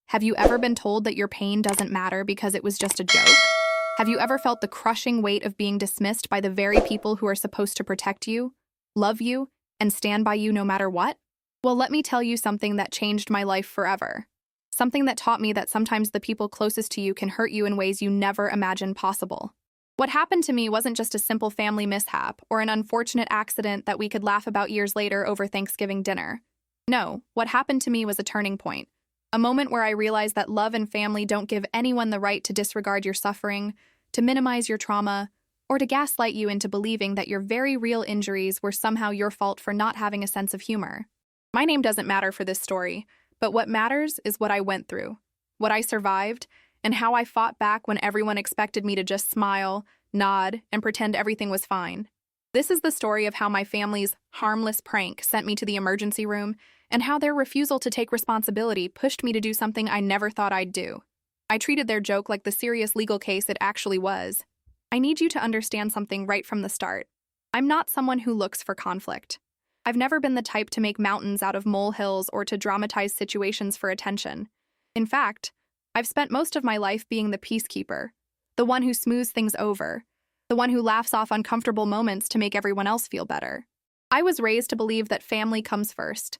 Have you ever been told that your pain doesn't matter because it was just a joke? Have you ever felt the crushing weight of being dismissed by the very people who are supposed to protect you, love you, and stand by you no matter what? Well, let me tell you something that changed my life forever. Something that taught me that sometimes the people closest to you can hurt you in ways you never imagined possible. What happened to me wasn't just a simple family mishap or an unfortunate accident that we could laugh about years later over Thanksgiving dinner. No, what happened to me was a turning point. A moment where I realized that love and family don't give anyone the right to disregard your suffering, to minimize your trauma, or to gaslight you into believing that your very real injuries were somehow your fault for not having a sense of humor. My name doesn't matter for this story, but what matters is what I went through, what I survived, and how I fought back when everyone expected me to just smile, nod, and pretend everything was fine. This is the story of how my family's harmless prank sent me to the emergency room and how their refusal to take responsibility pushed me to do something I never thought I'd do. I treated their joke like the serious legal case it actually was. I need you to understand something right from the start. I'm not someone who looks for conflict. I've never been the type to make mountains out of molehills or to dramatize situations for attention. In fact, I've spent most of my life being the peacekeeper, the one who smooths things over, the one who laughs off uncomfortable moments to make everyone else feel better. I was raised to believe that family comes first,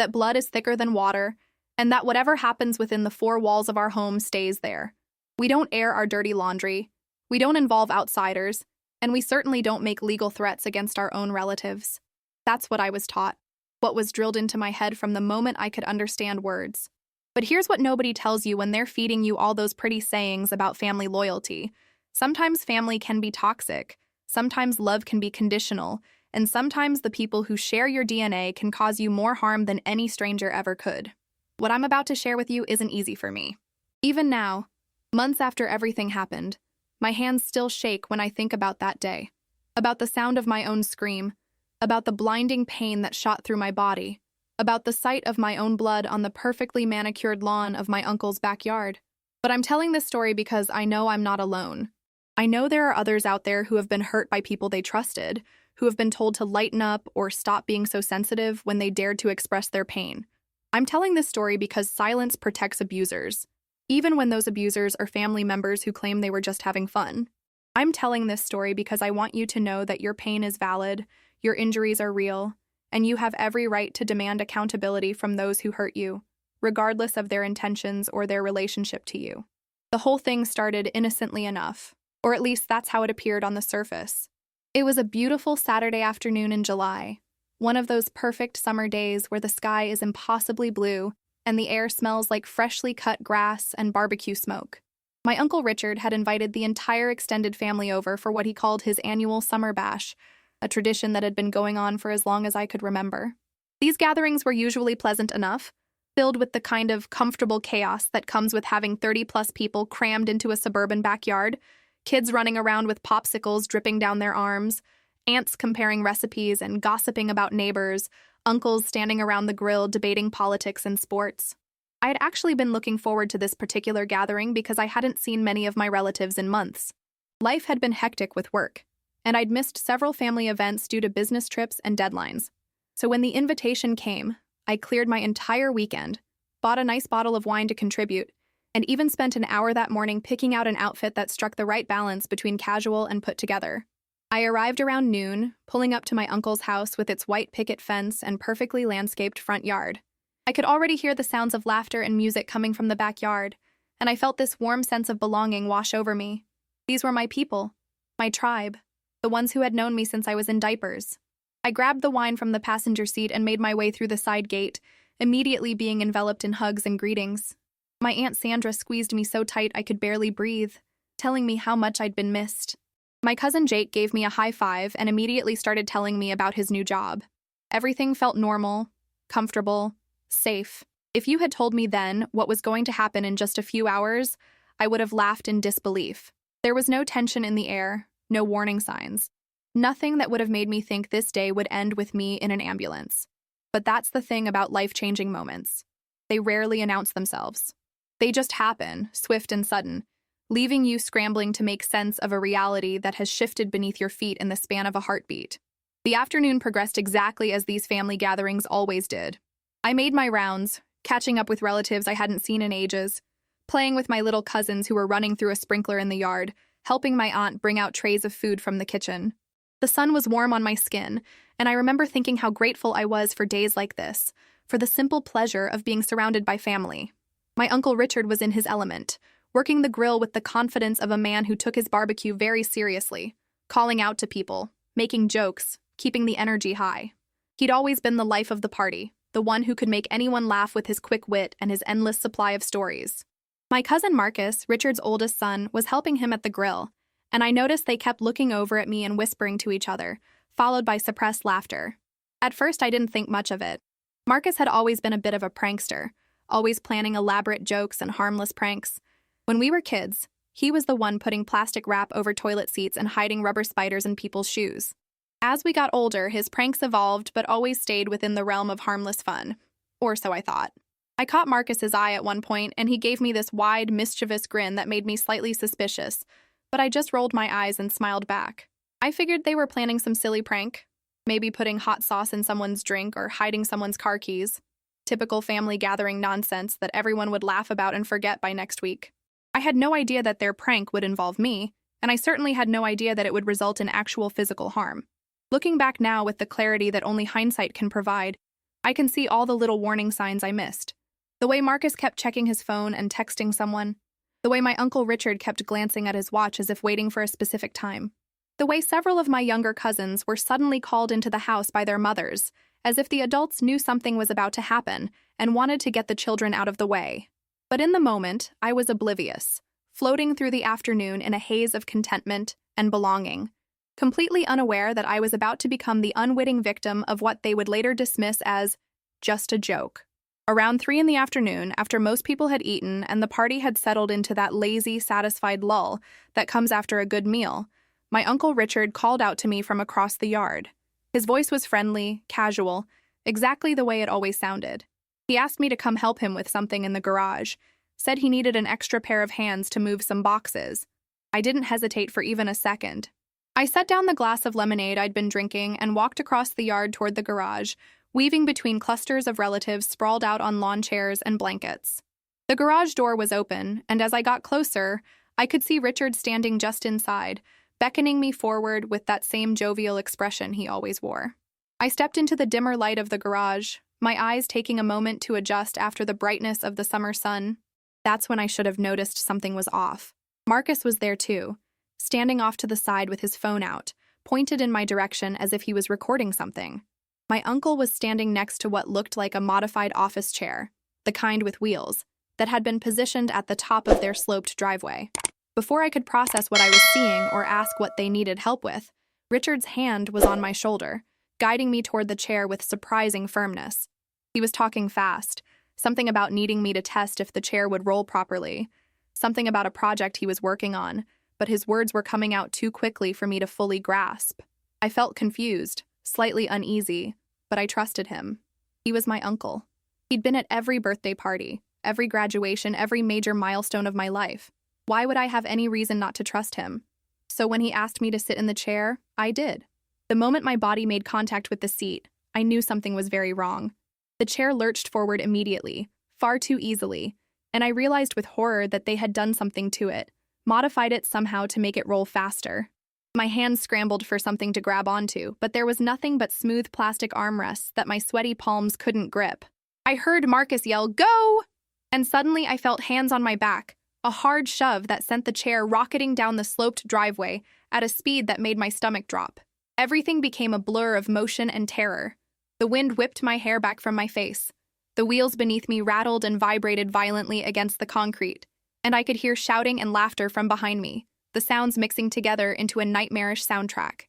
that blood is thicker than water, and that whatever happens within the four walls of our home stays there. We don't air our dirty laundry, we don't involve outsiders, and we certainly don't make legal threats against our own relatives. That's what I was taught, what was drilled into my head from the moment I could understand words. But here's what nobody tells you when they're feeding you all those pretty sayings about family loyalty. Sometimes family can be toxic, sometimes love can be conditional, and sometimes the people who share your DNA can cause you more harm than any stranger ever could. What I'm about to share with you isn't easy for me. Even now, months after everything happened, my hands still shake when I think about that day, about the sound of my own scream, about the blinding pain that shot through my body, about the sight of my own blood on the perfectly manicured lawn of my uncle's backyard. But I'm telling this story because I know I'm not alone. I know there are others out there who have been hurt by people they trusted, who have been told to lighten up or stop being so sensitive when they dared to express their pain. I'm telling this story because silence protects abusers, even when those abusers are family members who claim they were just having fun. I'm telling this story because I want you to know that your pain is valid, your injuries are real, and you have every right to demand accountability from those who hurt you, regardless of their intentions or their relationship to you. The whole thing started innocently enough, or at least that's how it appeared on the surface. It was a beautiful Saturday afternoon in July, one of those perfect summer days where the sky is impossibly blue and the air smells like freshly cut grass and barbecue smoke. My Uncle Richard had invited the entire extended family over for what he called his annual summer bash, a tradition that had been going on for as long as I could remember. These gatherings were usually pleasant enough, filled with the kind of comfortable chaos that comes with having 30-plus people crammed into a suburban backyard, kids running around with popsicles dripping down their arms, aunts comparing recipes and gossiping about neighbors, uncles standing around the grill debating politics and sports. I had actually been looking forward to this particular gathering because I hadn't seen many of my relatives in months. Life had been hectic with work, and I'd missed several family events due to business trips and deadlines. So when the invitation came, I cleared my entire weekend, bought a nice bottle of wine to contribute, and even spent an hour that morning picking out an outfit that struck the right balance between casual and put together. I arrived around noon, pulling up to my uncle's house with its white picket fence and perfectly landscaped front yard. I could already hear the sounds of laughter and music coming from the backyard, and I felt this warm sense of belonging wash over me. These were my people, my tribe, the ones who had known me since I was in diapers. I grabbed the wine from the passenger seat and made my way through the side gate, immediately being enveloped in hugs and greetings. My Aunt Sandra squeezed me so tight I could barely breathe, telling me how much I'd been missed. My cousin Jake gave me a high five and immediately started telling me about his new job. Everything felt normal, comfortable, safe. If you had told me then what was going to happen in just a few hours, I would have laughed in disbelief. There was no tension in the air, no warning signs. Nothing that would have made me think this day would end with me in an ambulance. But that's the thing about life-changing moments. They rarely announce themselves. They just happen, swift and sudden, leaving you scrambling to make sense of a reality that has shifted beneath your feet in the span of a heartbeat. The afternoon progressed exactly as these family gatherings always did. I made my rounds, catching up with relatives I hadn't seen in ages, playing with my little cousins who were running through a sprinkler in the yard, helping my aunt bring out trays of food from the kitchen. The sun was warm on my skin, and I remember thinking how grateful I was for days like this, for the simple pleasure of being surrounded by family. My Uncle Richard was in his element, working the grill with the confidence of a man who took his barbecue very seriously, calling out to people, making jokes, keeping the energy high. He'd always been the life of the party, the one who could make anyone laugh with his quick wit and his endless supply of stories. My cousin Marcus, Richard's oldest son, was helping him at the grill, and I noticed they kept looking over at me and whispering to each other, followed by suppressed laughter. At first, I didn't think much of it. Marcus had always been a bit of a prankster, always planning elaborate jokes and harmless pranks. When we were kids, he was the one putting plastic wrap over toilet seats and hiding rubber spiders in people's shoes. As we got older, his pranks evolved but always stayed within the realm of harmless fun. Or so I thought. I caught Marcus's eye at one point, and he gave me this wide, mischievous grin that made me slightly suspicious, but I just rolled my eyes and smiled back. I figured they were planning some silly prank, maybe putting hot sauce in someone's drink or hiding someone's car keys. Typical family gathering nonsense that everyone would laugh about and forget by next week. I had no idea that their prank would involve me, and I certainly had no idea that it would result in actual physical harm. Looking back now with the clarity that only hindsight can provide, I can see all the little warning signs I missed. The way Marcus kept checking his phone and texting someone. The way my Uncle Richard kept glancing at his watch as if waiting for a specific time. The way several of my younger cousins were suddenly called into the house by their mothers, as if the adults knew something was about to happen and wanted to get the children out of the way. But in the moment, I was oblivious, floating through the afternoon in a haze of contentment and belonging, completely unaware that I was about to become the unwitting victim of what they would later dismiss as just a joke. Around 3 p.m, after most people had eaten and the party had settled into that lazy, satisfied lull that comes after a good meal, my Uncle Richard called out to me from across the yard. His voice was friendly, casual, exactly the way it always sounded. He asked me to come help him with something in the garage, said he needed an extra pair of hands to move some boxes. I didn't hesitate for even a second. I set down the glass of lemonade I'd been drinking and walked across the yard toward the garage, weaving between clusters of relatives sprawled out on lawn chairs and blankets. The garage door was open, and as I got closer, I could see Richard standing just inside, beckoning me forward with that same jovial expression he always wore. I stepped into the dimmer light of the garage, my eyes taking a moment to adjust after the brightness of the summer sun. That's when I should have noticed something was off. Marcus was there too, standing off to the side with his phone out, pointed in my direction as if he was recording something. My uncle was standing next to what looked like a modified office chair, the kind with wheels, that had been positioned at the top of their sloped driveway. Before I could process what I was seeing or ask what they needed help with, Richard's hand was on my shoulder, guiding me toward the chair with surprising firmness. He was talking fast, something about needing me to test if the chair would roll properly, something about a project he was working on, but his words were coming out too quickly for me to fully grasp. I felt confused, slightly uneasy, but I trusted him. He was my uncle. He'd been at every birthday party, every graduation, every major milestone of my life. Why would I have any reason not to trust him? So when he asked me to sit in the chair, I did. The moment my body made contact with the seat, I knew something was very wrong. The chair lurched forward immediately, far too easily, and I realized with horror that they had done something to it, modified it somehow to make it roll faster. My hands scrambled for something to grab onto, but there was nothing but smooth plastic armrests that my sweaty palms couldn't grip. I heard Marcus yell, "Go!" And suddenly I felt hands on my back, a hard shove that sent the chair rocketing down the sloped driveway at a speed that made my stomach drop. Everything became a blur of motion and terror. The wind whipped my hair back from my face. The wheels beneath me rattled and vibrated violently against the concrete, and I could hear shouting and laughter from behind me, the sounds mixing together into a nightmarish soundtrack.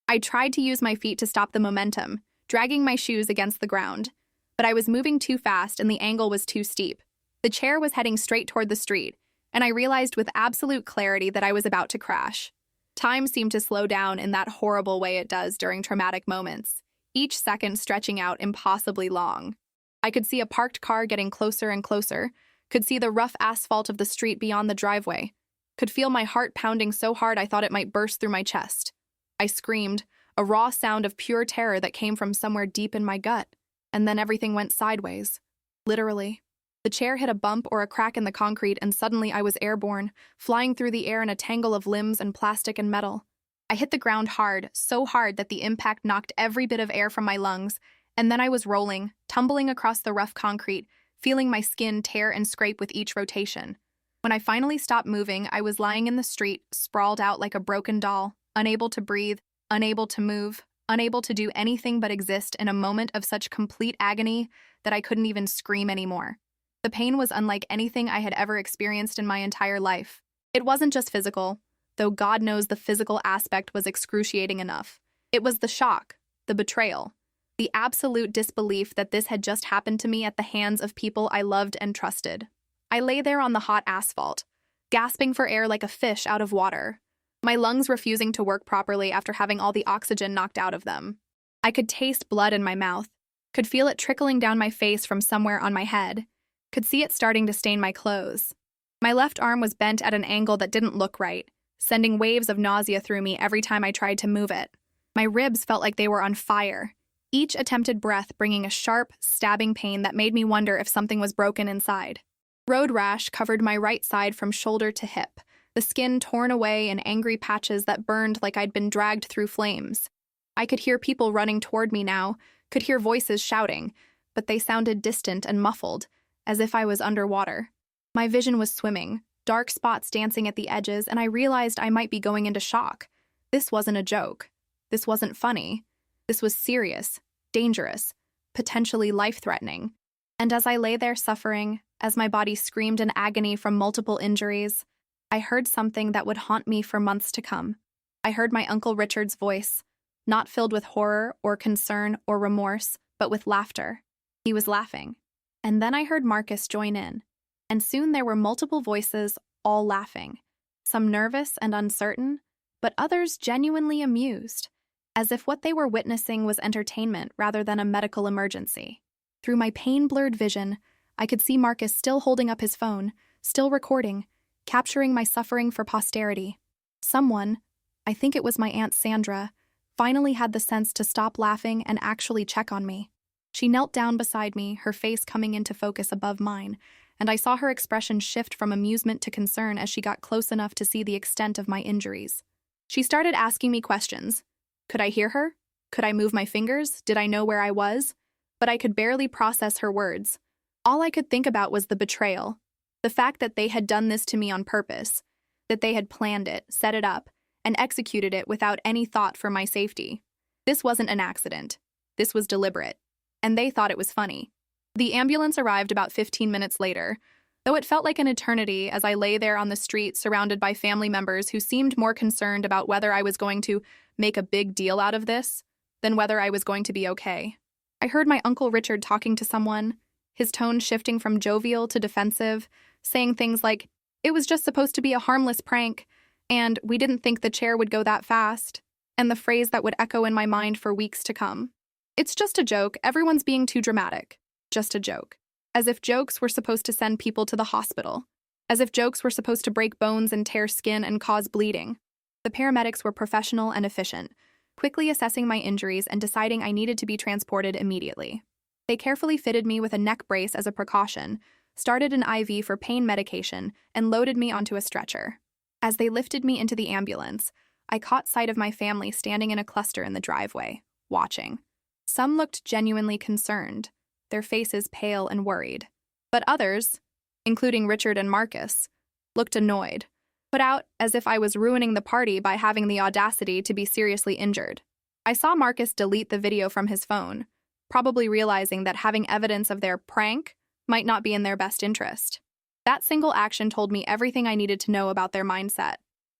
I tried to use my feet to stop the momentum, dragging my shoes against the ground, but I was moving too fast and the angle was too steep. The chair was heading straight toward the street, and I realized with absolute clarity that I was about to crash. Time seemed to slow down in that horrible way it does during traumatic moments, each second stretching out impossibly long. I could see a parked car getting closer and closer, could see the rough asphalt of the street beyond the driveway, could feel my heart pounding so hard I thought it might burst through my chest. I screamed, a raw sound of pure terror that came from somewhere deep in my gut, and then everything went sideways. Literally. The chair hit a bump or a crack in the concrete, and suddenly I was airborne, flying through the air in a tangle of limbs and plastic and metal. I hit the ground hard, so hard that the impact knocked every bit of air from my lungs, and then I was rolling, tumbling across the rough concrete, feeling my skin tear and scrape with each rotation. When I finally stopped moving, I was lying in the street, sprawled out like a broken doll, unable to breathe, unable to move, unable to do anything but exist in a moment of such complete agony that I couldn't even scream anymore. The pain was unlike anything I had ever experienced in my entire life. It wasn't just physical, though God knows the physical aspect was excruciating enough. It was the shock, the betrayal, the absolute disbelief that this had just happened to me at the hands of people I loved and trusted. I lay there on the hot asphalt, gasping for air like a fish out of water, my lungs refusing to work properly after having all the oxygen knocked out of them. I could taste blood in my mouth, could feel it trickling down my face from somewhere on my head, could see it starting to stain my clothes. My left arm was bent at an angle that didn't look right, sending waves of nausea through me every time I tried to move it. My ribs felt like they were on fire, each attempted breath bringing a sharp, stabbing pain that made me wonder if something was broken inside. Road rash covered my right side from shoulder to hip, the skin torn away in angry patches that burned like I'd been dragged through flames. I could hear people running toward me now, could hear voices shouting, but they sounded distant and muffled, as if I was underwater. My vision was swimming, dark spots dancing at the edges, and I realized I might be going into shock. This wasn't a joke. This wasn't funny. This was serious, dangerous, potentially life-threatening. And as I lay there suffering, as my body screamed in agony from multiple injuries, I heard something that would haunt me for months to come. I heard my Uncle Richard's voice, not filled with horror or concern or remorse, but with laughter. He was laughing. And then I heard Marcus join in. And soon there were multiple voices, all laughing. Some nervous and uncertain, but others genuinely amused, as if what they were witnessing was entertainment rather than a medical emergency. Through my pain-blurred vision, I could see Marcus still holding up his phone, still recording, capturing my suffering for posterity. Someone, I think it was my Aunt Sandra, finally had the sense to stop laughing and actually check on me. She knelt down beside me, her face coming into focus above mine, and I saw her expression shift from amusement to concern as she got close enough to see the extent of my injuries. She started asking me questions. Could I hear her? Could I move my fingers? Did I know where I was? But I could barely process her words. All I could think about was the betrayal, the fact that they had done this to me on purpose, that they had planned it, set it up, and executed it without any thought for my safety. This wasn't an accident. This was deliberate. And they thought it was funny. The ambulance arrived about 15 minutes later, though it felt like an eternity as I lay there on the street surrounded by family members who seemed more concerned about whether I was going to make a big deal out of this than whether I was going to be okay. I heard my Uncle Richard talking to someone, his tone shifting from jovial to defensive, saying things like, "It was just supposed to be a harmless prank," and "we didn't think the chair would go that fast," and the phrase that would echo in my mind for weeks to come. "It's just a joke, everyone's being too dramatic." Just a joke. As if jokes were supposed to send people to the hospital. As if jokes were supposed to break bones and tear skin and cause bleeding. The paramedics were professional and efficient, quickly assessing my injuries and deciding I needed to be transported immediately. They carefully fitted me with a neck brace as a precaution, started an IV for pain medication, and loaded me onto a stretcher. As they lifted me into the ambulance, I caught sight of my family standing in a cluster in the driveway, watching. Some looked genuinely concerned, their faces pale and worried. But others, including Richard and Marcus, looked annoyed, put out as if I was ruining the party by having the audacity to be seriously injured. I saw Marcus delete the video from his phone, probably realizing that having evidence of their prank might not be in their best interest. That single action told me everything I needed to know about their mindset.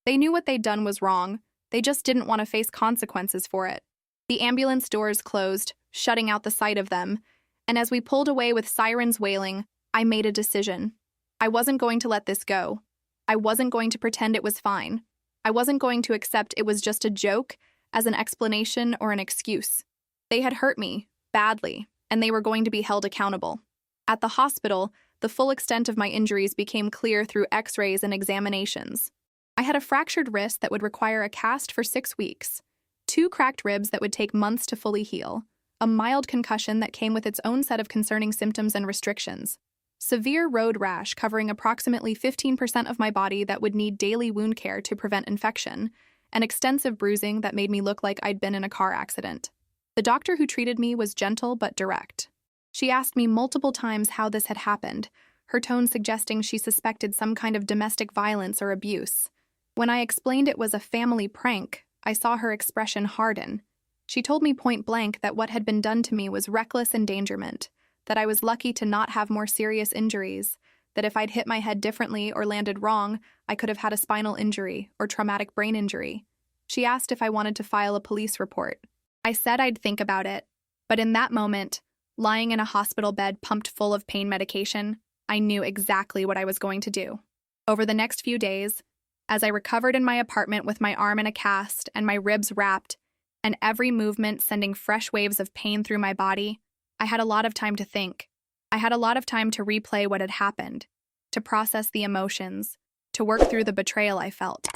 They knew what they'd done was wrong, they just didn't want to face consequences for it. The ambulance doors closed, shutting out the sight of them, and as we pulled away with sirens wailing, I made a decision. I wasn't going to let this go. I wasn't going to pretend it was fine. I wasn't going to accept it was just a joke as an explanation or an excuse. They had hurt me, badly, and they were going to be held accountable. At the hospital, the full extent of my injuries became clear through x-rays and examinations. I had a fractured wrist that would require a cast for 6 weeks, 2 cracked ribs that would take months to fully heal, a mild concussion that came with its own set of concerning symptoms and restrictions. severe road rash covering approximately 15% of my body that would need daily wound care to prevent infection, and extensive bruising that made me look like I'd been in a car accident. The doctor who treated me was gentle but direct. She asked me multiple times how this had happened, her tone suggesting she suspected some kind of domestic violence or abuse. When I explained it was a family prank, I saw her expression harden. She told me point blank that what had been done to me was reckless endangerment, that I was lucky to not have more serious injuries, that if I'd hit my head differently or landed wrong, I could have had a spinal injury or traumatic brain injury. She asked if I wanted to file a police report. I said I'd think about it, but in that moment, lying in a hospital bed pumped full of pain medication, I knew exactly what I was going to do. Over the next few days, as I recovered in my apartment with my arm in a cast and my ribs wrapped, and every movement sending fresh waves of pain through my body, I had a lot of time to think. I had a lot of time to replay what had happened, to process the emotions, to work through the betrayal I felt.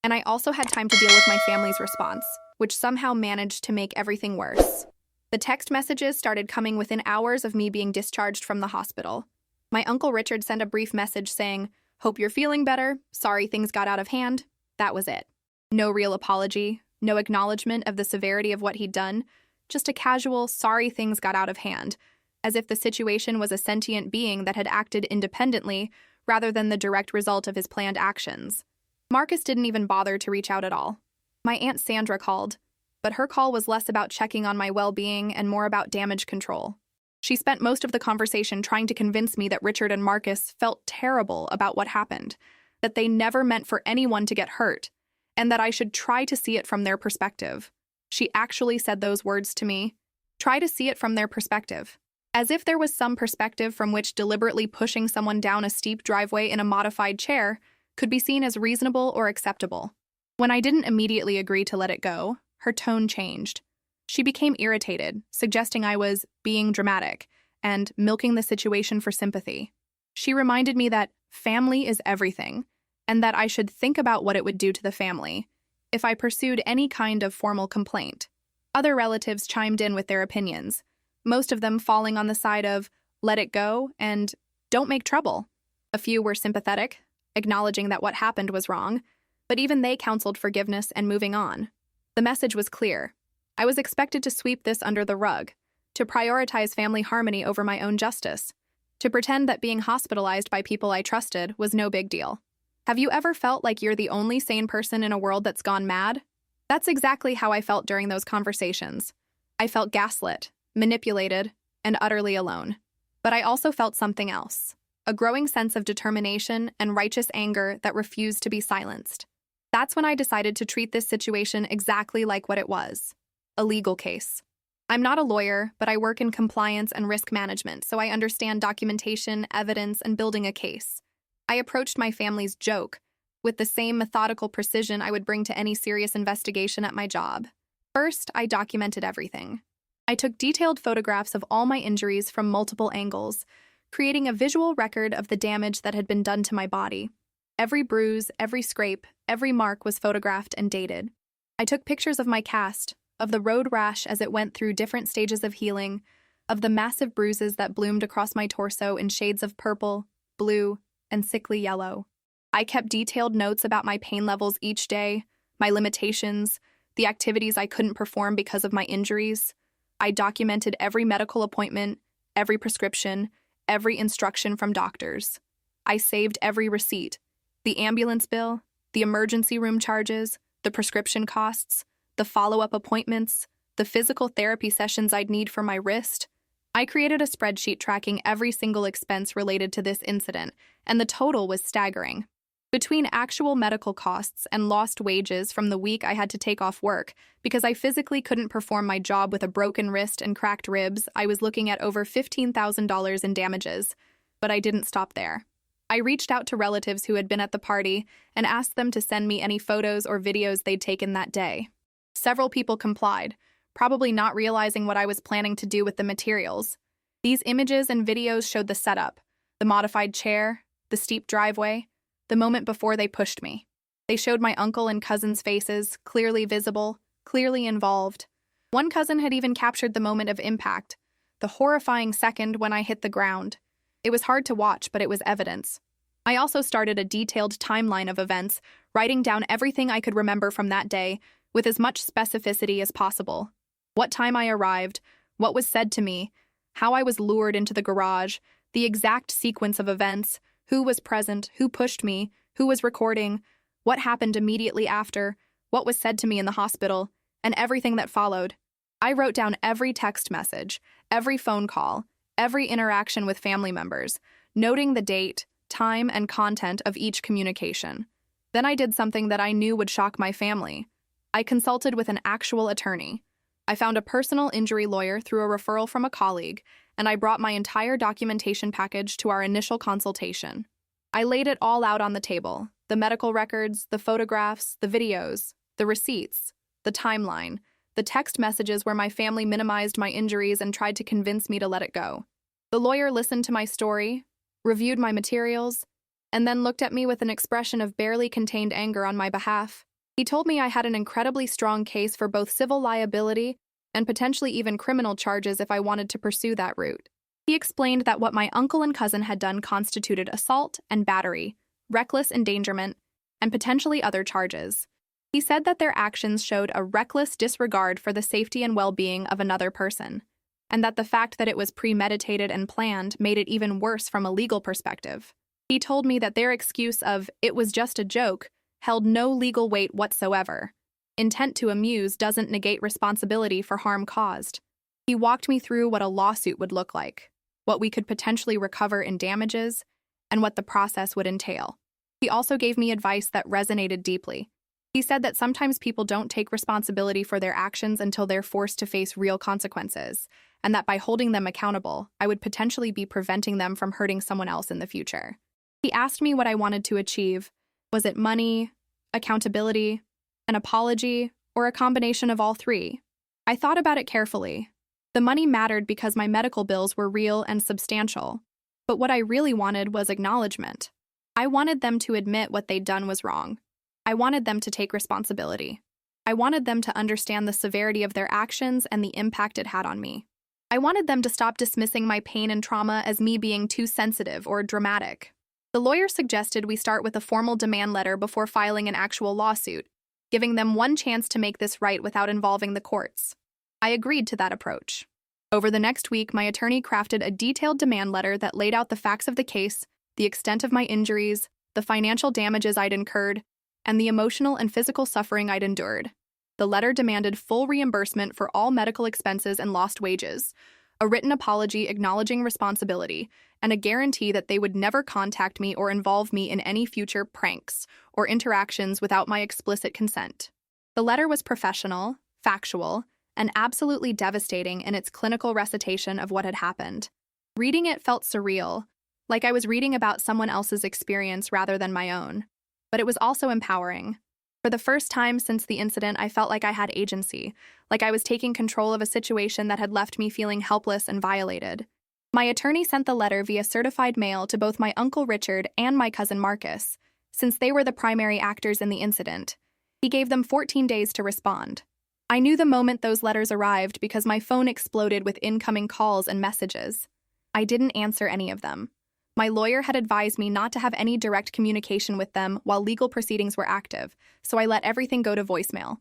And I also had time to deal with my family's response, which somehow managed to make everything worse. The text messages started coming within hours of me being discharged from the hospital. My Uncle Richard sent a brief message saying, "Hope you're feeling better. Sorry things got out of hand." That was it. No real apology, no acknowledgement of the severity of what he'd done, just a casual, "sorry things got out of hand," as if the situation was a sentient being that had acted independently rather than the direct result of his planned actions. Marcus didn't even bother to reach out at all. My Aunt Sandra called, but her call was less about checking on my well-being and more about damage control. She spent most of the conversation trying to convince me that Richard and Marcus felt terrible about what happened, that they never meant for anyone to get hurt, and that I should try to see it from their perspective. She actually said those words to me. Try to see it from their perspective. As if there was some perspective from which deliberately pushing someone down a steep driveway in a modified chair could be seen as reasonable or acceptable. When I didn't immediately agree to let it go, her tone changed. She became irritated, suggesting I was being dramatic and milking the situation for sympathy. She reminded me that family is everything, and that I should think about what it would do to the family if I pursued any kind of formal complaint. Other relatives chimed in with their opinions, most of them falling on the side of "let it go" and "don't make trouble." A few were sympathetic, acknowledging that what happened was wrong, but even they counseled forgiveness and moving on. The message was clear. I was expected to sweep this under the rug, to prioritize family harmony over my own justice, to pretend that being hospitalized by people I trusted was no big deal. Have you ever felt like you're the only sane person in a world that's gone mad? That's exactly how I felt during those conversations. I felt gaslit, manipulated, and utterly alone. But I also felt something else, a growing sense of determination and righteous anger that refused to be silenced. That's when I decided to treat this situation exactly like what it was, a legal case. I'm not a lawyer, but I work in compliance and risk management, so I understand documentation, evidence, and building a case. I approached my family's joke with the same methodical precision I would bring to any serious investigation at my job. First, I documented everything. I took detailed photographs of all my injuries from multiple angles, creating a visual record of the damage that had been done to my body. Every bruise, every scrape, every mark was photographed and dated. I took pictures of my cast, of the road rash as it went through different stages of healing, of the massive bruises that bloomed across my torso in shades of purple, blue, and sickly yellow. I kept detailed notes about my pain levels each day, my limitations, the activities I couldn't perform because of my injuries. I documented every medical appointment, every prescription, every instruction from doctors. I saved every receipt, the ambulance bill, the emergency room charges, the prescription costs, the follow-up appointments, the physical therapy sessions I'd need for my wrist. I created a spreadsheet tracking every single expense related to this incident, and the total was staggering. Between actual medical costs and lost wages from the week I had to take off work because I physically couldn't perform my job with a broken wrist and cracked ribs, I was looking at over $15,000 in damages. But I didn't stop there. I reached out to relatives who had been at the party and asked them to send me any photos or videos they'd taken that day. Several people complied, probably not realizing what I was planning to do with the materials. These images and videos showed the setup, the modified chair, the steep driveway, the moment before they pushed me. They showed my uncle and cousin's faces, clearly visible, clearly involved. One cousin had even captured the moment of impact, the horrifying second when I hit the ground. It was hard to watch, but it was evidence. I also started a detailed timeline of events, writing down everything I could remember from that day with as much specificity as possible. What time I arrived, what was said to me, how I was lured into the garage, the exact sequence of events, who was present, who pushed me, who was recording, what happened immediately after, what was said to me in the hospital, and everything that followed. I wrote down every text message, every phone call, every interaction with family members, noting the date, time, and content of each communication. Then I did something that I knew would shock my family. I consulted with an actual attorney. I found a personal injury lawyer through a referral from a colleague, and I brought my entire documentation package to our initial consultation. I laid it all out on the table: the medical records, the photographs, the videos, the receipts, the timeline, the text messages where my family minimized my injuries and tried to convince me to let it go. The lawyer listened to my story, reviewed my materials, and then looked at me with an expression of barely contained anger on my behalf. He told me I had an incredibly strong case for both civil liability and potentially even criminal charges if I wanted to pursue that route. He explained that what my uncle and cousin had done constituted assault and battery, reckless endangerment, and potentially other charges. He said that their actions showed a reckless disregard for the safety and well-being of another person, and that the fact that it was premeditated and planned made it even worse from a legal perspective. He told me that their excuse of "it was just a joke" held no legal weight whatsoever. Intent to amuse doesn't negate responsibility for harm caused. He walked me through what a lawsuit would look like, what we could potentially recover in damages, and what the process would entail. He also gave me advice that resonated deeply. He said that sometimes people don't take responsibility for their actions until they're forced to face real consequences, and that by holding them accountable, I would potentially be preventing them from hurting someone else in the future. He asked me what I wanted to achieve. Was it money, accountability, an apology, or a combination of all three? I thought about it carefully. The money mattered because my medical bills were real and substantial, but what I really wanted was acknowledgement. I wanted them to admit what they'd done was wrong. I wanted them to take responsibility. I wanted them to understand the severity of their actions and the impact it had on me. I wanted them to stop dismissing my pain and trauma as me being too sensitive or dramatic. The lawyer suggested we start with a formal demand letter before filing an actual lawsuit, giving them one chance to make this right without involving the courts. I agreed to that approach. Over the next week, my attorney crafted a detailed demand letter that laid out the facts of the case, the extent of my injuries, the financial damages I'd incurred, and the emotional and physical suffering I'd endured. The letter demanded full reimbursement for all medical expenses and lost wages, a written apology acknowledging responsibility, and a guarantee that they would never contact me or involve me in any future pranks or interactions without my explicit consent. The letter was professional, factual, and absolutely devastating in its clinical recitation of what had happened. Reading it felt surreal, like I was reading about someone else's experience rather than my own. But it was also empowering. For the first time since the incident, I felt like I had agency, like I was taking control of a situation that had left me feeling helpless and violated. My attorney sent the letter via certified mail to both my Uncle Richard and my cousin Marcus, since they were the primary actors in the incident. He gave them 14 days to respond. I knew the moment those letters arrived because my phone exploded with incoming calls and messages. I didn't answer any of them. My lawyer had advised me not to have any direct communication with them while legal proceedings were active, so I let everything go to voicemail.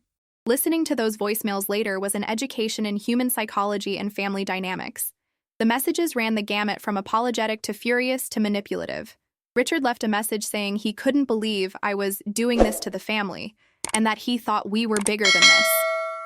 Listening to those voicemails later was an education in human psychology and family dynamics. The messages ran the gamut from apologetic to furious to manipulative. Richard left a message saying he couldn't believe I was doing this to the family, and that he thought we were bigger than this.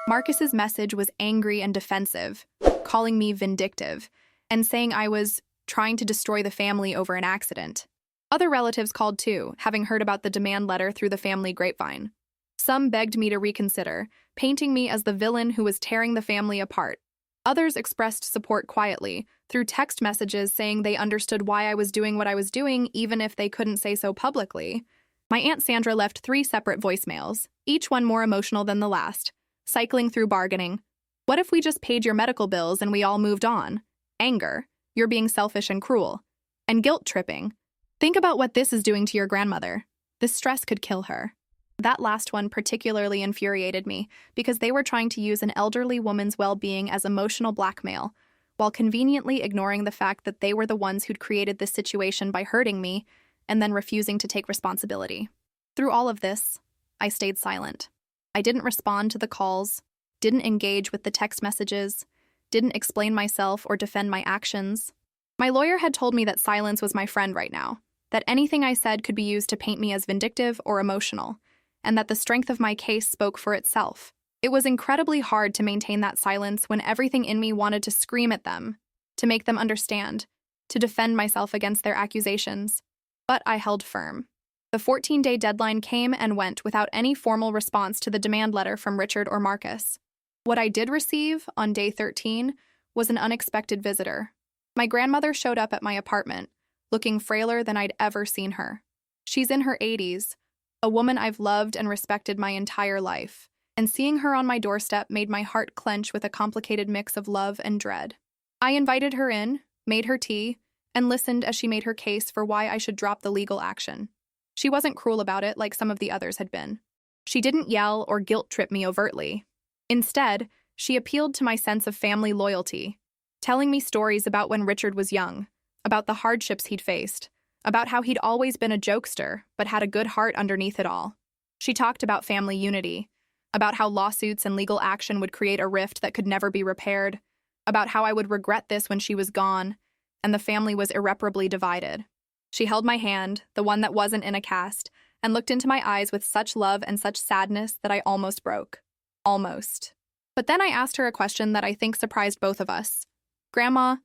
Marcus's message was angry and defensive, calling me vindictive, and saying I was trying to destroy the family over an accident. Other relatives called too, having heard about the demand letter through the family grapevine. Some begged me to reconsider, painting me as the villain who was tearing the family apart. Others expressed support quietly, through text messages saying they understood why I was doing what I was doing, even if they couldn't say so publicly. My Aunt Sandra left 3 separate voicemails, each one more emotional than the last, cycling through bargaining. What if we just paid your medical bills and we all moved on? Anger. You're being selfish and cruel. And guilt-tripping. Think about what this is doing to your grandmother. This stress could kill her. That last one particularly infuriated me because they were trying to use an elderly woman's well-being as emotional blackmail, while conveniently ignoring the fact that they were the ones who'd created this situation by hurting me and then refusing to take responsibility. Through all of this, I stayed silent. I didn't respond to the calls, didn't engage with the text messages, didn't explain myself or defend my actions. My lawyer had told me that silence was my friend right now, that anything I said could be used to paint me as vindictive or emotional, and that the strength of my case spoke for itself. It was incredibly hard to maintain that silence when everything in me wanted to scream at them, to make them understand, to defend myself against their accusations. But I held firm. The 14-day deadline came and went without any formal response to the demand letter from Richard or Marcus. What I did receive on day 13 was an unexpected visitor. My grandmother showed up at my apartment, looking frailer than I'd ever seen her. She's in her 80s, a woman I've loved and respected my entire life, and seeing her on my doorstep made my heart clench with a complicated mix of love and dread. I invited her in, made her tea, and listened as she made her case for why I should drop the legal action. She wasn't cruel about it like some of the others had been. She didn't yell or guilt-trip me overtly. Instead, she appealed to my sense of family loyalty, telling me stories about when Richard was young, about the hardships he'd faced, about how he'd always been a jokester but had a good heart underneath it all. She talked about family unity, about how lawsuits and legal action would create a rift that could never be repaired, about how I would regret this when she was gone, and the family was irreparably divided. She held my hand, the one that wasn't in a cast, and looked into my eyes with such love and such sadness that I almost broke. Almost. But then I asked her a question that I think surprised both of us. Grandma,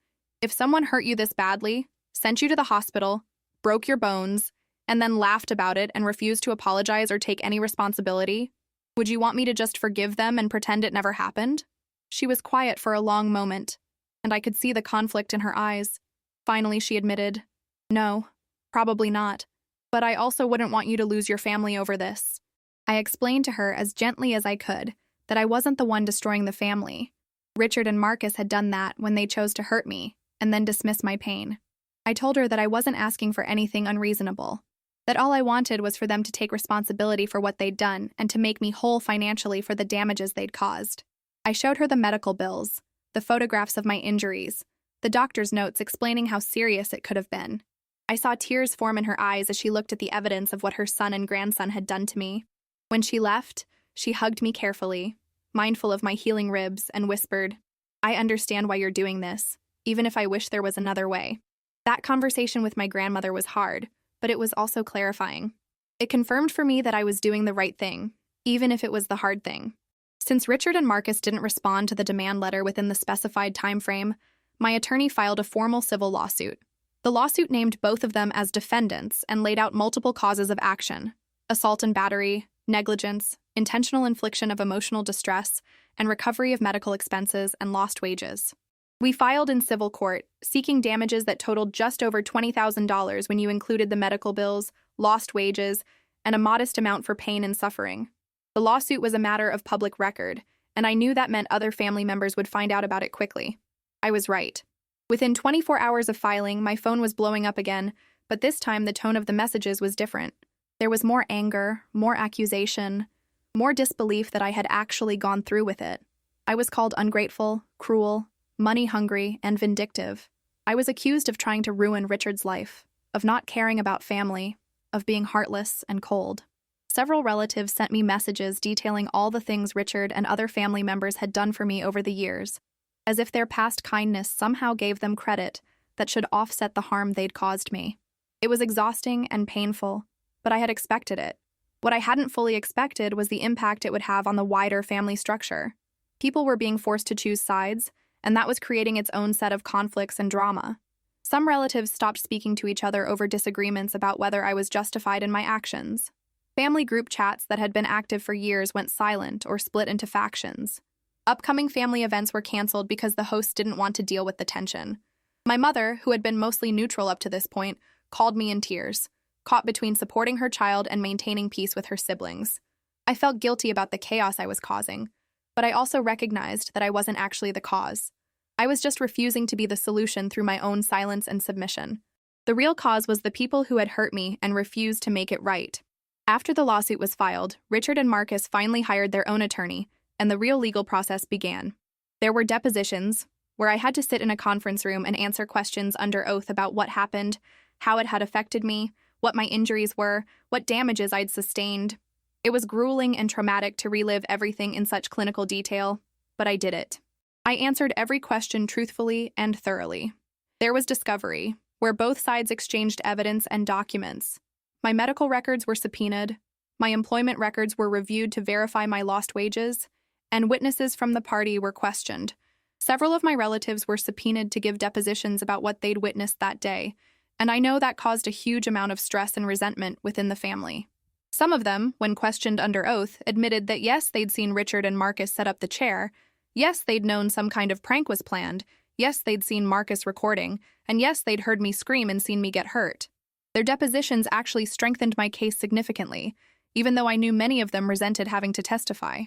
if someone hurt you this badly, sent you to the hospital, broke your bones, and then laughed about it and refused to apologize or take any responsibility, would you want me to just forgive them and pretend it never happened? She was quiet for a long moment, and I could see the conflict in her eyes. Finally, she admitted, "No, probably not. But I also wouldn't want you to lose your family over this." I explained to her as gently as I could that I wasn't the one destroying the family. Richard and Marcus had done that when they chose to hurt me and then dismiss my pain. I told her that I wasn't asking for anything unreasonable, that all I wanted was for them to take responsibility for what they'd done and to make me whole financially for the damages they'd caused. I showed her the medical bills, the photographs of my injuries, the doctor's notes explaining how serious it could have been. I saw tears form in her eyes as she looked at the evidence of what her son and grandson had done to me. When she left, she hugged me carefully, mindful of my healing ribs, and whispered, "I understand why you're doing this, even if I wish there was another way." That conversation with my grandmother was hard, but it was also clarifying. It confirmed for me that I was doing the right thing, even if it was the hard thing. Since Richard and Marcus didn't respond to the demand letter within the specified time frame, my attorney filed a formal civil lawsuit. The lawsuit named both of them as defendants and laid out multiple causes of action: assault and battery, negligence, intentional infliction of emotional distress, and recovery of medical expenses and lost wages. We filed in civil court, seeking damages that totaled just over $20,000 when you included the medical bills, lost wages, and a modest amount for pain and suffering. The lawsuit was a matter of public record, and I knew that meant other family members would find out about it quickly. I was right. Within 24 hours of filing, my phone was blowing up again, but this time the tone of the messages was different. There was more anger, more accusation, more disbelief that I had actually gone through with it. I was called ungrateful, cruel, money-hungry, and vindictive. I was accused of trying to ruin Richard's life, of not caring about family, of being heartless and cold. Several relatives sent me messages detailing all the things Richard and other family members had done for me over the years, as if their past kindness somehow gave them credit that should offset the harm they'd caused me. It was exhausting and painful, but I had expected it. What I hadn't fully expected was the impact it would have on the wider family structure. People were being forced to choose sides, and that was creating its own set of conflicts and drama. Some relatives stopped speaking to each other over disagreements about whether I was justified in my actions. Family group chats that had been active for years went silent or split into factions. Upcoming family events were canceled because the hosts didn't want to deal with the tension. My mother, who had been mostly neutral up to this point, called me in tears, caught between supporting her child and maintaining peace with her siblings. I felt guilty about the chaos I was causing, but I also recognized that I wasn't actually the cause. I was just refusing to be the solution through my own silence and submission. The real cause was the people who had hurt me and refused to make it right. After the lawsuit was filed, Richard and Marcus finally hired their own attorney, and the real legal process began. There were depositions, where I had to sit in a conference room and answer questions under oath about what happened, how it had affected me, what my injuries were, what damages I'd sustained. It was grueling and traumatic to relive everything in such clinical detail, but I did it. I answered every question truthfully and thoroughly. There was discovery, where both sides exchanged evidence and documents. My medical records were subpoenaed, my employment records were reviewed to verify my lost wages, and witnesses from the party were questioned. Several of my relatives were subpoenaed to give depositions about what they'd witnessed that day, and I know that caused a huge amount of stress and resentment within the family. Some of them, when questioned under oath, admitted that yes, they'd seen Richard and Marcus set up the chair, yes, they'd known some kind of prank was planned, yes, they'd seen Marcus recording, and yes, they'd heard me scream and seen me get hurt. Their depositions actually strengthened my case significantly, even though I knew many of them resented having to testify.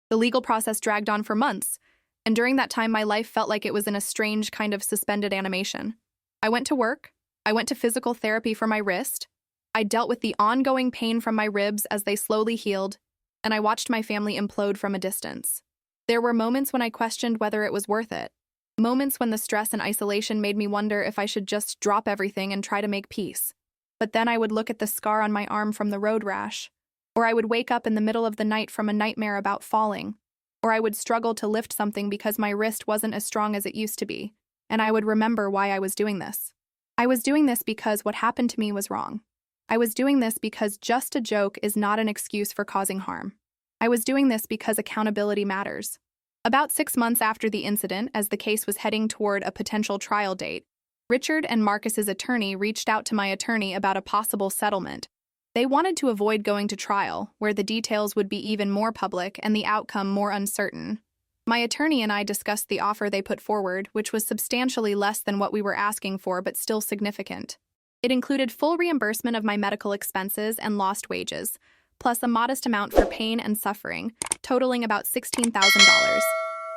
The legal process dragged on for months, and during that time my life felt like it was in a strange kind of suspended animation. I went to work, I went to physical therapy for my wrist, I dealt with the ongoing pain from my ribs as they slowly healed, and I watched my family implode from a distance. There were moments when I questioned whether it was worth it. Moments when the stress and isolation made me wonder if I should just drop everything and try to make peace. But then I would look at the scar on my arm from the road rash, or I would wake up in the middle of the night from a nightmare about falling, or I would struggle to lift something because my wrist wasn't as strong as it used to be, and I would remember why I was doing this. I was doing this because what happened to me was wrong. I was doing this because just a joke is not an excuse for causing harm. I was doing this because accountability matters. About 6 months after the incident, as the case was heading toward a potential trial date, Richard and Marcus's attorney reached out to my attorney about a possible settlement. They wanted to avoid going to trial, where the details would be even more public and the outcome more uncertain. My attorney and I discussed the offer they put forward, which was substantially less than what we were asking for but still significant. It included full reimbursement of my medical expenses and lost wages, plus a modest amount for pain and suffering, totaling about $16,000.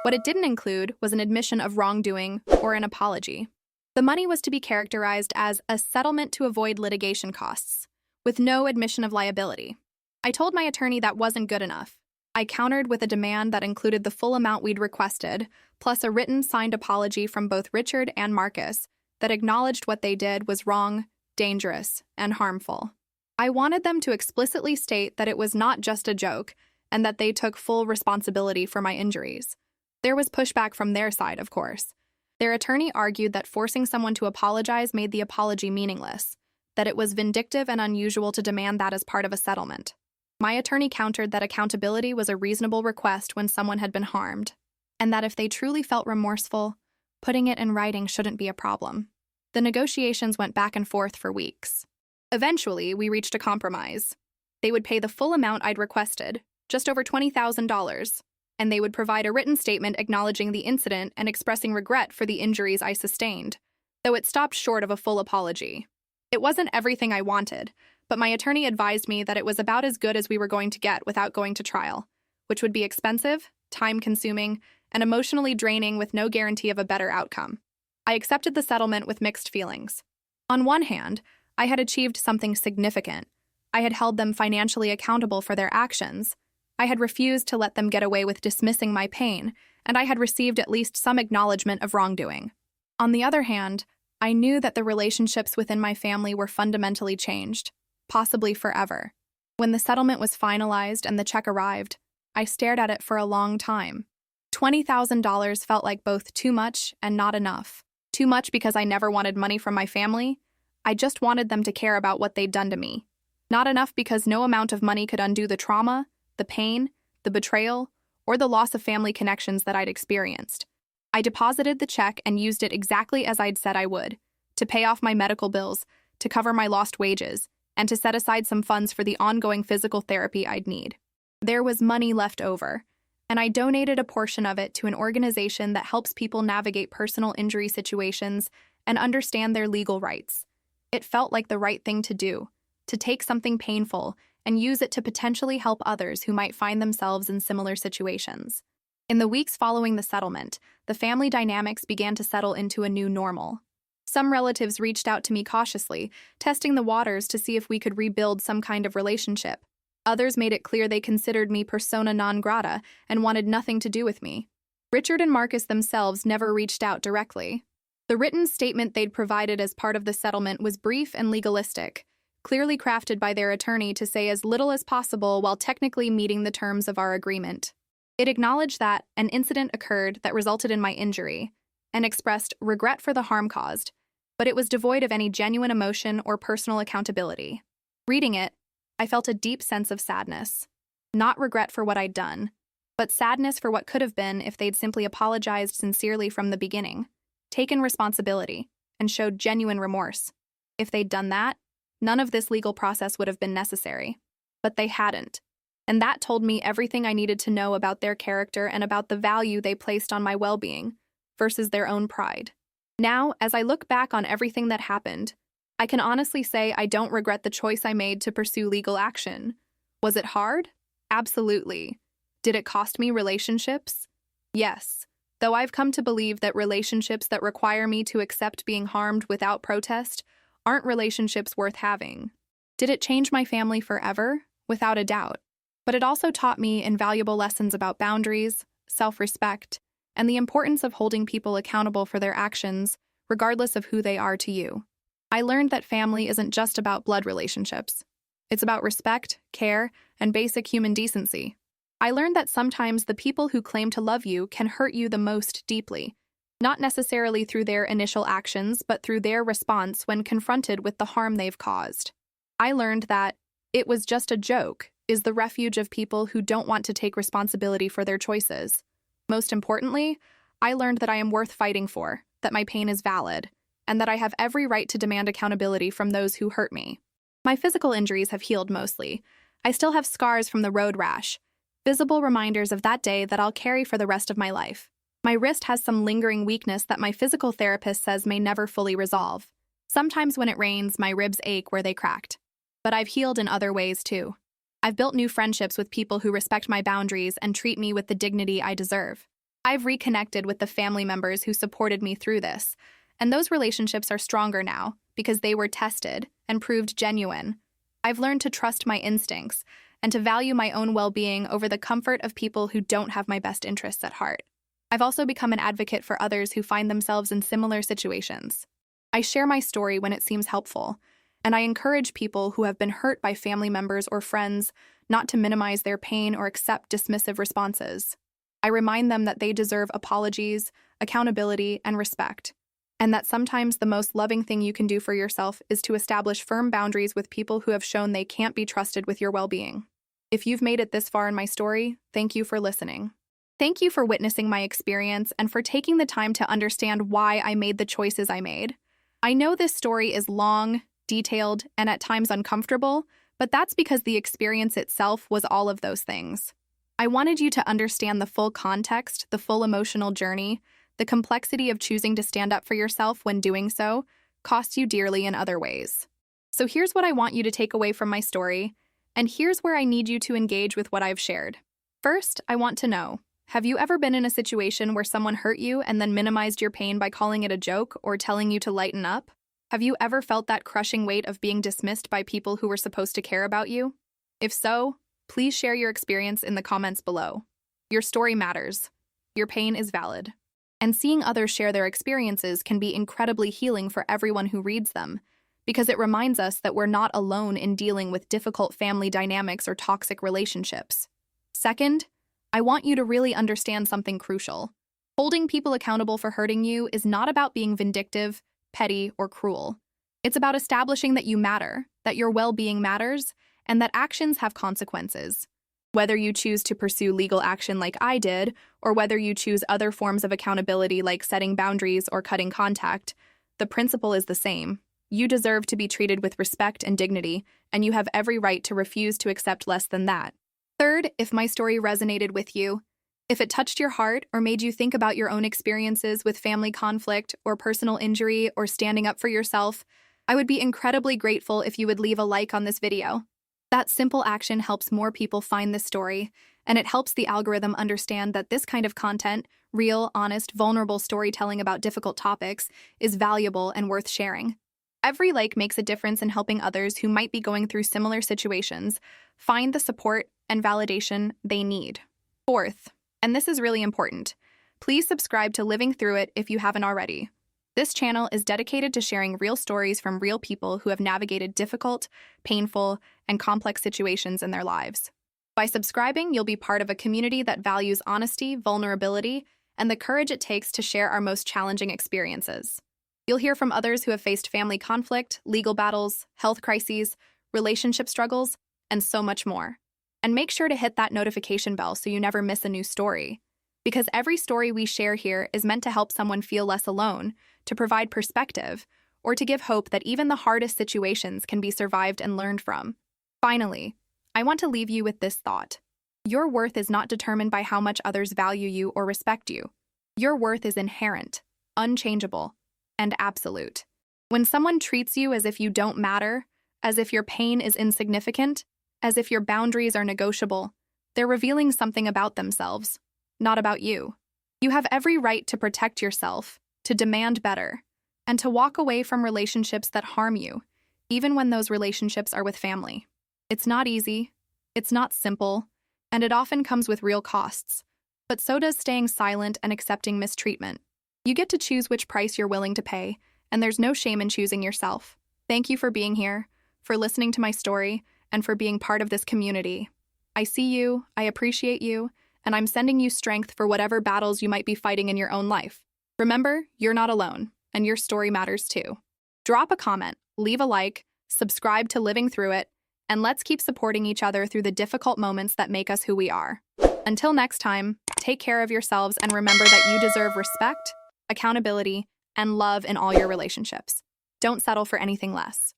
What it didn't include was an admission of wrongdoing or an apology. The money was to be characterized as a settlement to avoid litigation costs, with no admission of liability. I told my attorney that wasn't good enough. I countered with a demand that included the full amount we'd requested, plus a written signed apology from both Richard and Marcus that acknowledged what they did was wrong, dangerous, and harmful. I wanted them to explicitly state that it was not just a joke and that they took full responsibility for my injuries. There was pushback from their side, of course. Their attorney argued that forcing someone to apologize made the apology meaningless, that it was vindictive and unusual to demand that as part of a settlement. My attorney countered that accountability was a reasonable request when someone had been harmed, and that if they truly felt remorseful, putting it in writing shouldn't be a problem. The negotiations went back and forth for weeks. Eventually, we reached a compromise. They would pay the full amount I'd requested, just over $20,000, and they would provide a written statement acknowledging the incident and expressing regret for the injuries I sustained, though it stopped short of a full apology. It wasn't everything I wanted, but my attorney advised me that it was about as good as we were going to get without going to trial, which would be expensive, time-consuming, and emotionally draining with no guarantee of a better outcome. I accepted the settlement with mixed feelings. On one hand, I had achieved something significant. I had held them financially accountable for their actions. I had refused to let them get away with dismissing my pain, and I had received at least some acknowledgement of wrongdoing. On the other hand, I knew that the relationships within my family were fundamentally changed, possibly forever. When the settlement was finalized and the check arrived, I stared at it for a long time. $20,000 felt like both too much and not enough. Too much because I never wanted money from my family. I just wanted them to care about what they'd done to me. Not enough because no amount of money could undo the trauma, the pain, the betrayal, or the loss of family connections that I'd experienced. I deposited the check and used it exactly as I'd said I would, to pay off my medical bills, to cover my lost wages, and to set aside some funds for the ongoing physical therapy I'd need. There was money left over, and I donated a portion of it to an organization that helps people navigate personal injury situations and understand their legal rights. It felt like the right thing to do, to take something painful and use it to potentially help others who might find themselves in similar situations. In the weeks following the settlement, the family dynamics began to settle into a new normal. Some relatives reached out to me cautiously, testing the waters to see if we could rebuild some kind of relationship. Others made it clear they considered me persona non grata and wanted nothing to do with me. Richard and Marcus themselves never reached out directly. The written statement they'd provided as part of the settlement was brief and legalistic, clearly crafted by their attorney to say as little as possible while technically meeting the terms of our agreement. It acknowledged that an incident occurred that resulted in my injury, and expressed regret for the harm caused, but it was devoid of any genuine emotion or personal accountability. Reading it, I felt a deep sense of sadness. Not regret for what I'd done, but sadness for what could have been if they'd simply apologized sincerely from the beginning, taken responsibility, and showed genuine remorse. If they'd done that, none of this legal process would have been necessary. But they hadn't. And that told me everything I needed to know about their character and about the value they placed on my well-being versus their own pride. Now, as I look back on everything that happened, I can honestly say I don't regret the choice I made to pursue legal action. Was it hard? Absolutely. Did it cost me relationships? Yes. Though I've come to believe that relationships that require me to accept being harmed without protest aren't relationships worth having. Did it change my family forever? Without a doubt. But it also taught me invaluable lessons about boundaries, self-respect, and the importance of holding people accountable for their actions, regardless of who they are to you. I learned that family isn't just about blood relationships. It's about respect, care, and basic human decency. I learned that sometimes the people who claim to love you can hurt you the most deeply, not necessarily through their initial actions, but through their response when confronted with the harm they've caused. I learned that "it was just a joke" is the refuge of people who don't want to take responsibility for their choices. Most importantly, I learned that I am worth fighting for, that my pain is valid, and that I have every right to demand accountability from those who hurt me. My physical injuries have healed mostly. I still have scars from the road rash, visible reminders of that day that I'll carry for the rest of my life. My wrist has some lingering weakness that my physical therapist says may never fully resolve. Sometimes when it rains, my ribs ache where they cracked. But I've healed in other ways too. I've built new friendships with people who respect my boundaries and treat me with the dignity I deserve. I've reconnected with the family members who supported me through this, and those relationships are stronger now because they were tested and proved genuine. I've learned to trust my instincts and to value my own well-being over the comfort of people who don't have my best interests at heart. I've also become an advocate for others who find themselves in similar situations. I share my story when it seems helpful, and I encourage people who have been hurt by family members or friends not to minimize their pain or accept dismissive responses. I remind them that they deserve apologies, accountability, and respect, and that sometimes the most loving thing you can do for yourself is to establish firm boundaries with people who have shown they can't be trusted with your well-being. If you've made it this far in my story, thank you for listening. Thank you for witnessing my experience and for taking the time to understand why I made the choices I made. I know this story is long, detailed, and at times uncomfortable, but that's because the experience itself was all of those things. I wanted you to understand the full context, the full emotional journey, the complexity of choosing to stand up for yourself when doing so costs you dearly in other ways. So here's what I want you to take away from my story, and here's where I need you to engage with what I've shared. First, I want to know, have you ever been in a situation where someone hurt you and then minimized your pain by calling it a joke or telling you to lighten up? Have you ever felt that crushing weight of being dismissed by people who were supposed to care about you? If so, please share your experience in the comments below. Your story matters. Your pain is valid. And seeing others share their experiences can be incredibly healing for everyone who reads them, because it reminds us that we're not alone in dealing with difficult family dynamics or toxic relationships. Second, I want you to really understand something crucial. Holding people accountable for hurting you is not about being vindictive, petty, or cruel. It's about establishing that you matter, that your well-being matters, and that actions have consequences. Whether you choose to pursue legal action like I did, or whether you choose other forms of accountability like setting boundaries or cutting contact, the principle is the same. You deserve to be treated with respect and dignity, and you have every right to refuse to accept less than that. Third, if my story resonated with you, if it touched your heart or made you think about your own experiences with family conflict or personal injury or standing up for yourself, I would be incredibly grateful if you would leave a like on this video. That simple action helps more people find this story, and it helps the algorithm understand that this kind of content, real, honest, vulnerable storytelling about difficult topics, is valuable and worth sharing. Every like makes a difference in helping others who might be going through similar situations find the support and validation they need. Fourth, and this is really important, Please subscribe to Living Through It if you haven't already. This channel is dedicated to sharing real stories from real people who have navigated difficult, painful, and complex situations in their lives. By subscribing, you'll be part of a community that values honesty, vulnerability, and the courage it takes to share our most challenging experiences. You'll hear from others who have faced family conflict, legal battles, health crises, relationship struggles, and so much more. And make sure to hit that notification bell so you never miss a new story. Because every story we share here is meant to help someone feel less alone, to provide perspective, or to give hope that even the hardest situations can be survived and learned from. Finally, I want to leave you with this thought. Your worth is not determined by how much others value you or respect you. Your worth is inherent, unchangeable, and absolute. When someone treats you as if you don't matter, as if your pain is insignificant, as if your boundaries are negotiable, they're revealing something about themselves, not about you. You have every right to protect yourself, to demand better, and to walk away from relationships that harm you, even when those relationships are with family. It's not easy, it's not simple, and it often comes with real costs. But so does staying silent and accepting mistreatment. You get to choose which price you're willing to pay, and there's no shame in choosing yourself. Thank you for being here, for listening to my story, and for being part of this community. I see you, I appreciate you, and I'm sending you strength for whatever battles you might be fighting in your own life. Remember, you're not alone, and your story matters too. Drop a comment, leave a like, subscribe to Living Through It, and let's keep supporting each other through the difficult moments that make us who we are. Until next time, take care of yourselves and remember that you deserve respect, accountability, and love in all your relationships. Don't settle for anything less.